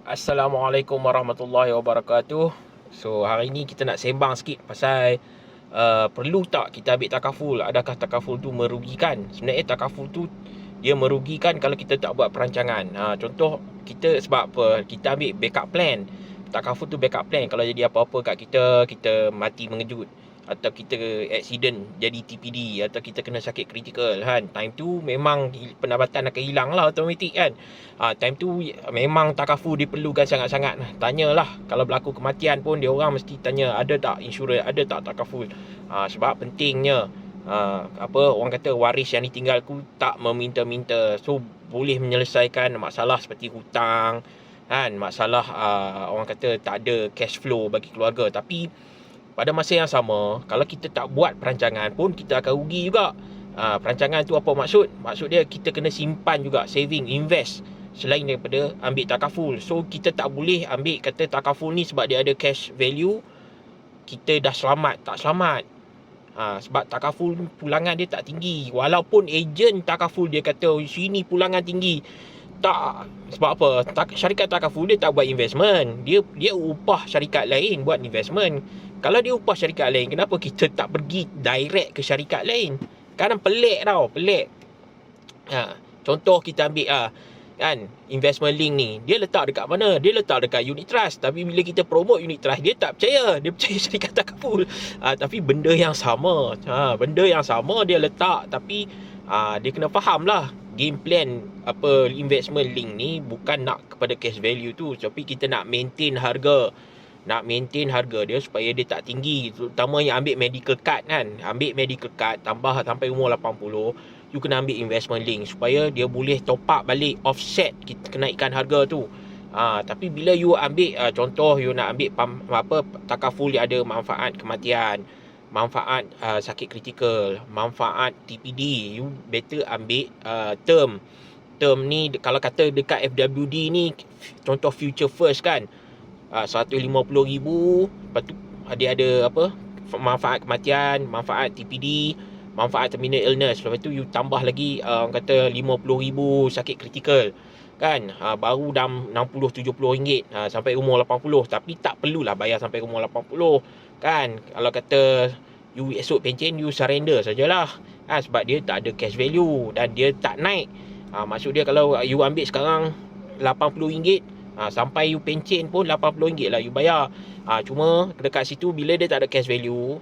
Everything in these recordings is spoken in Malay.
Assalamualaikum warahmatullahi wabarakatuh. So hari ni kita nak sembang sikit pasal perlu tak kita ambil takaful? Adakah takaful tu merugikan? Sebenarnya takaful tu dia merugikan kalau kita tak buat perancangan. Contoh kita sebab apa? Kita ambil backup plan. Takaful tu backup plan. Kalau jadi apa-apa kat kita, kita mati mengejut, atau kita accident jadi TPD, atau kita kena sakit kritikal kan, time tu memang pendapatan akan hilang lah automatik kan. Time tu memang takaful diperlukan sangat-sangat. Tanyalah kalau berlaku kematian pun dia orang mesti tanya ada tak insurans, ada tak takaful. Sebab pentingnya apa orang kata waris yang ditinggalku tak meminta-minta, so boleh menyelesaikan masalah seperti hutang kan, masalah orang kata tak ada cash flow bagi keluarga. Tapi pada masa yang sama, kalau kita tak buat perancangan pun kita akan rugi juga. Perancangan tu apa maksud? Maksud dia kita kena simpan juga, saving, invest selain daripada ambil takaful. So kita tak boleh ambil kata takaful ni sebab dia ada cash value, kita dah selamat. Tak selamat. Sebab takaful pulangan dia tak tinggi. Walaupun ejen takaful dia kata sini pulangan tinggi, tak. Sebab apa? Syarikat takaful dia tak buat investment. Dia upah syarikat lain buat investment. Kalau dia upah syarikat lain, kenapa kita tak pergi direct ke syarikat lain? Kadang pelik tau, pelik. Contoh kita ambil kan, investment link ni, dia letak dekat mana? Dia letak dekat unit trust. Tapi bila kita promote unit trust, dia tak percaya. Dia percaya syarikat takaful. Tapi benda yang sama. Benda yang sama dia letak. Tapi dia kena faham lah, game plan apa investment link ni bukan nak kepada cash value tu, tapi kita nak maintain harga. Nak maintain harga dia supaya dia tak tinggi. Terutama yang ambil medical card kan, ambil medical card tambah sampai umur 80, you kena ambil investment link supaya dia boleh top up balik, offset kenaikan harga tu. Tapi bila you ambil contoh you nak ambil takaful yang ada manfaat kematian, manfaat sakit kritikal, manfaat TPD, you better ambil term ni. Kalau kata dekat FWD ni, contoh Future First kan, 150,000, lepas tu dia ada apa, manfaat kematian, manfaat TPD, manfaat terminal illness. Lepas tu you tambah lagi orang kata 50,000 sakit kritikal kan, baru dah 60-70 ringgit sampai umur 80. Tapi tak perlulah bayar sampai umur 80 kan. Kalau kata you esok pencen, you surrender sajalah kan, sebab dia tak ada cash value dan dia tak naik. Maksud dia kalau you ambil sekarang RM80, sampai you pencen pun RM80 lah you bayar. Cuma dekat situ bila dia tak ada cash value,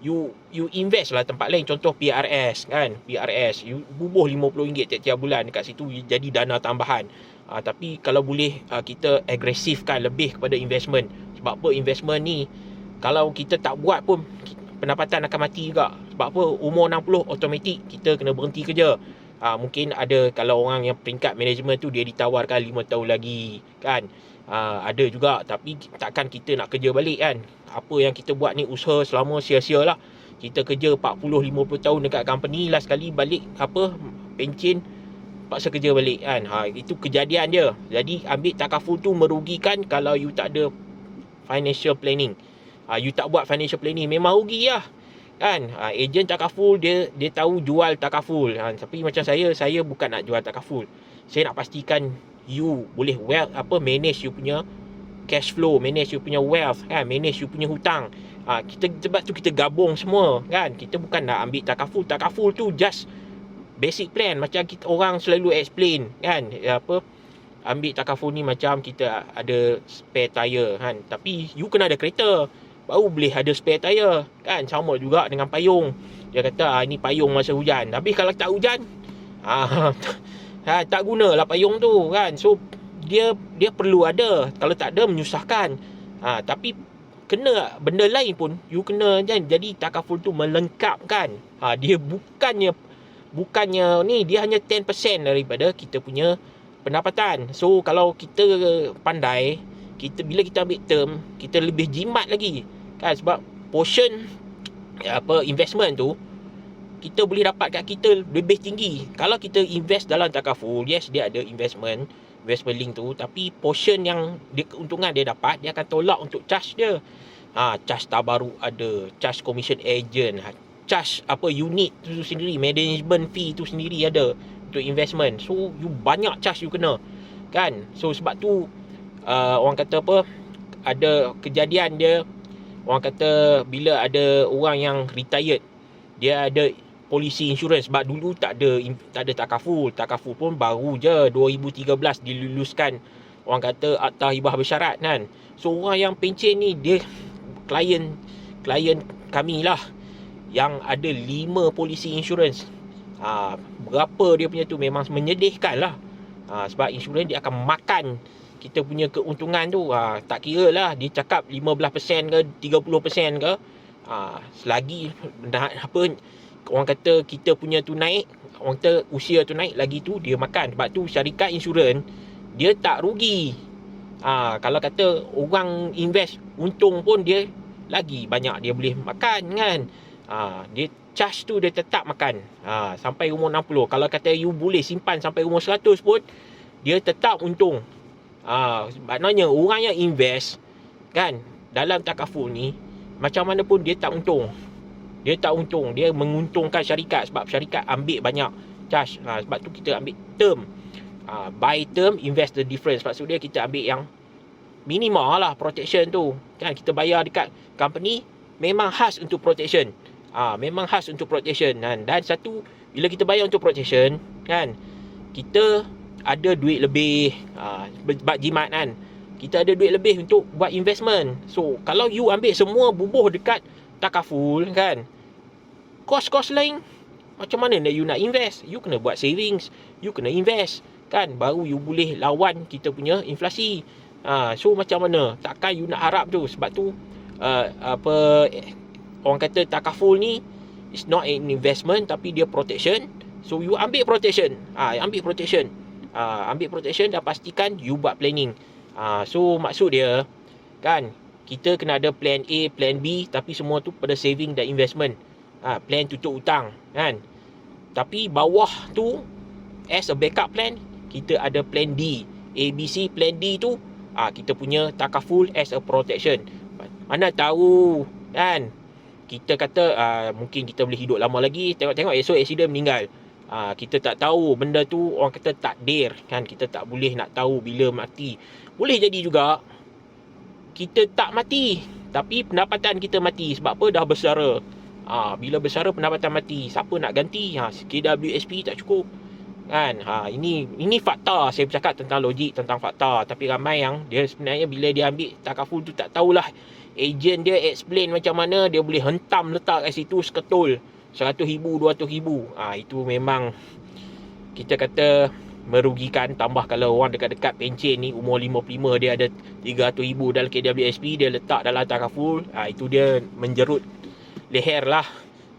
you invest lah tempat lain. Contoh PRS kan, PRS you bubuh RM50 tiap-tiap bulan dekat situ, jadi dana tambahan. Tapi kalau boleh kita agresifkan lebih kepada investment. Sebab apa, investment ni kalau kita tak buat pun pendapatan akan mati juga. Sebab apa, umur 60 automatik kita kena berhenti kerja. Mungkin ada kalau orang yang peringkat management tu dia ditawarkan 5 tahun lagi kan. Ada juga, tapi takkan kita nak kerja balik kan. Apa yang kita buat ni usaha selama sia-sia lah. Kita kerja 40-50 tahun dekat company, last kali balik apa pencen, paksa kerja balik kan. Itu kejadian dia. Jadi ambil takaful tu merugikan kalau you tak ada financial planning. You tak buat financial planning, memang rugi lah kan. Ejen takaful dia tahu jual takaful tapi macam saya bukan nak jual takaful. Saya nak pastikan you boleh manage you punya cash flow, manage you punya wealth kan, manage you punya hutang. Kita sebab tu kita gabung semua kan. Kita bukan nak ambil takaful. Takaful tu just basic plan. Macam kita orang selalu explain kan, ambil takaful ni macam kita ada spare tire kan, tapi you kena ada kereta baru boleh ada spare tire kan. Sama juga dengan payung. Dia kata ini payung masa hujan, tapi kalau tak hujan tak gunalah payung tu kan. So dia perlu ada. Kalau tak ada menyusahkan. Tapi kena benda lain pun you kena kan. Jadi takaful tu melengkapkan. Dia bukannya ni, dia hanya 10% daripada kita punya pendapatan. So kalau kita pandai, bila kita ambil term, kita lebih jimat lagi kan. Sebab portion investment tu kita boleh dapat kat kita lebih tinggi. Kalau kita invest dalam takaful, yes dia ada investment link tu, tapi portion yang keuntungan dia dapat, dia akan tolak untuk charge dia. Charge tabaruk ada, charge commission agent, charge unit tu sendiri, management fee tu sendiri ada untuk investment. So you banyak charge you kena kan. So sebab tu orang kata apa, ada kejadian dia, orang kata bila ada orang yang retired, dia ada polisi insurans. Sebab dulu tak ada takaful pun baru je 2013 diluluskan, orang kata Akta Hibah Bersyarat kan. So orang yang pencen ni, dia klien kami lah yang ada 5 polisi insurans. Berapa dia punya tu memang menyedihkan lah. Sebab insurans dia akan makan kita punya keuntungan tu. Tak kira lah dia cakap 15% ke 30% ke, selagi apa, orang kata kita punya tu naik, orang kata usia tu naik, lagi tu dia makan. Sebab tu syarikat insurans dia tak rugi. Kalau kata orang invest untung pun, dia lagi banyak dia boleh makan kan. Dia charge tu dia tetap makan sampai umur 60. Kalau kata you boleh simpan sampai umur 100 pun, dia tetap untung. Maknanya orang yang invest kan dalam takaful ni, macam mana pun dia tak untung. Dia menguntungkan syarikat, sebab syarikat ambil banyak charge. Sebab tu kita ambil term, buy term, invest the difference. Sebab tu dia kita ambil yang minimal lah protection tu kan. Kita bayar dekat company memang khas untuk protection. Memang khas untuk protection kan. Dan satu, bila kita bayar untuk protection kan, kita ada duit lebih, sebab jimat kan, kita ada duit lebih untuk buat investment. So kalau you ambil semua bubuh dekat takaful kan, kos-kos lain macam mana you nak invest? You kena buat savings, you kena invest kan, baru you boleh lawan kita punya inflasi. So macam mana? Takkan you nak harap tu. Sebab tu orang kata takaful ni is not an investment, tapi dia protection. So you ambil protection, ambil protection dan pastikan you buat planning. So maksud dia kan, kita kena ada plan A, plan B, tapi semua tu pada saving dan investment. Plan tutup hutang kan. Tapi bawah tu, as a backup plan, kita ada plan D, ABC. Plan D tu kita punya takaful as a protection. Mana tahu kan, kita kata mungkin kita boleh hidup lama lagi, tengok esok accident meninggal. Kita tak tahu benda tu, orang kata takdir kan. Kita tak boleh nak tahu bila mati. Boleh jadi juga kita tak mati, tapi pendapatan kita mati. Sebab apa? Dah bersara. Bila bersara pendapatan mati, siapa nak ganti? KWSP tak cukup kan. Ini fakta. Saya bercakap tentang logik, tentang fakta. Tapi ramai yang dia sebenarnya bila dia ambil takaful tu, tak tahulah ejen dia explain macam mana, dia boleh hentam letak kat situ seketul 100,000, 200,000. Itu memang kita kata merugikan. Tambah kalau orang dekat-dekat pencen ni umur 55, dia ada 300,000 dalam KWSP, dia letak dalam takaful. Itu dia menjerut leher lah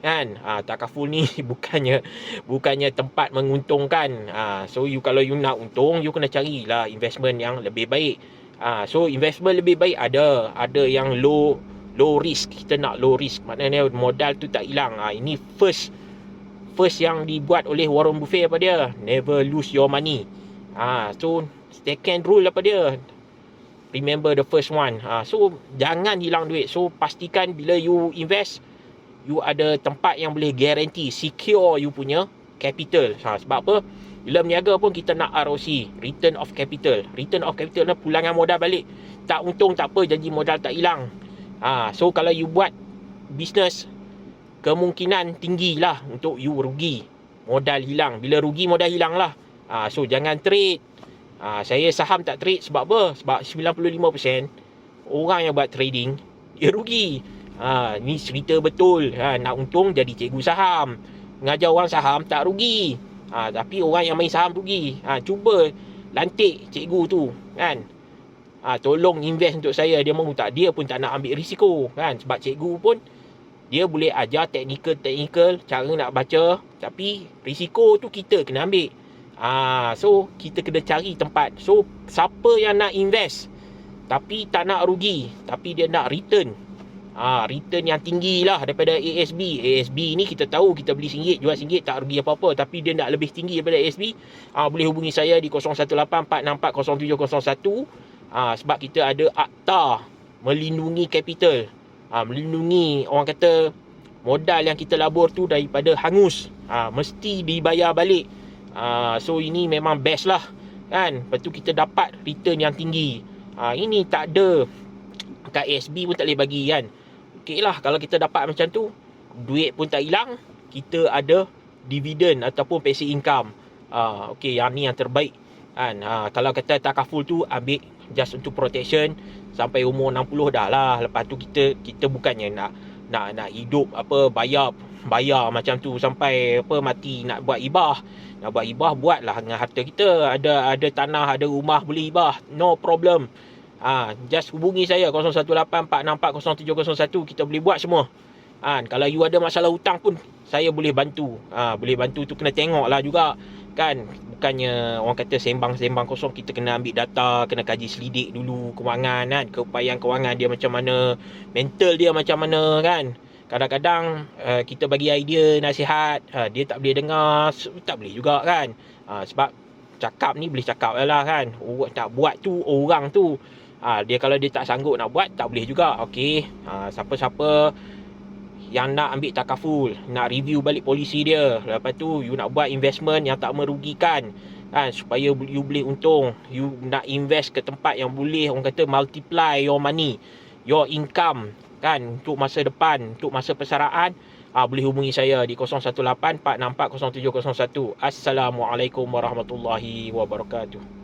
kan. Takaful ni bukannya tempat menguntungkan. So kalau you nak untung, you kena carilah investment yang lebih baik. So investment lebih baik ada yang low risk. Kita nak low risk, maknanya modal tu tak hilang. Ini first yang dibuat oleh Warren Buffett apa dia, never lose your money. So second rule apa dia, remember the first one. So jangan hilang duit. So pastikan bila you invest, you ada tempat yang boleh guarantee, secure you punya capital. Sebab apa? Bila berniaga pun kita nak ROC, return of capital. Return of capital ni pulangan modal balik. Tak untung tak apa, janji modal tak hilang. So kalau you buat bisnes, kemungkinan tinggi lah untuk you rugi, modal hilang. Bila rugi, modal hilang lah. So jangan trade. Saya saham tak trade. Sebab apa? Sebab 95% orang yang buat trading, dia rugi. Ni cerita betul. Nak untung jadi cikgu saham. Mengajar orang saham tak rugi. Tapi orang yang main saham rugi. Cuba lantik cikgu tu kan. Tolong invest untuk saya. Dia mahu tak? Dia pun tak nak ambil risiko kan. Sebab cikgu pun dia boleh ajar teknikal cara nak baca, tapi risiko tu kita kena ambil. So kita kena cari tempat. So siapa yang nak invest tapi tak nak rugi, tapi dia nak return, return yang tinggi lah daripada ASB. ASB ni kita tahu, kita beli RM1, jual RM1 tak rugi apa-apa. Tapi dia nak lebih tinggi daripada ASB, boleh hubungi saya di 018-464-0701. Sebab kita ada akta melindungi capital, melindungi orang kata modal yang kita labur tu daripada hangus. Mesti dibayar balik. So ini memang best lah kan. Lepas tu kita dapat return yang tinggi. Ini tak ada, kat ASB pun tak boleh bagi kan. Okey lah, kalau kita dapat macam tu, duit pun tak hilang, kita ada dividen ataupun passive income. Okey, yang ni yang terbaik kan. Kalau kata takaful tu ambil just untuk protection sampai umur 60 dah lah. Lepas tu kita bukannya nak hidup bayar macam tu sampai mati. Nak buat ibah buatlah dengan harta kita. Ada tanah, ada rumah, boleh ibah, no problem. Just hubungi saya 0184640701, kita boleh buat semua. Kalau you ada masalah hutang pun saya boleh bantu. Boleh bantu tu kena tengok lah juga kan. Bukannya orang kata sembang kosong. Kita kena ambil data, kena kaji selidik dulu kewangan kan, keupayaan kewangan dia macam mana, mental dia macam mana kan. Kadang-kadang kita bagi idea, nasihat, dia tak boleh dengar, tak boleh juga kan. Sebab cakap ni boleh cakap lah kan, tak buat tu orang tu. Dia kalau dia tak sanggup nak buat, tak boleh juga. Okey, siapa-siapa yang nak ambil takaful, nak review balik polisi dia, lepas tu you nak buat investment yang tak merugikan kan, supaya you boleh untung, you nak invest ke tempat yang boleh orang kata multiply your money, your income kan, untuk masa depan, untuk masa persaraan. Boleh hubungi saya di 0184640701. Assalamualaikum warahmatullahi wabarakatuh.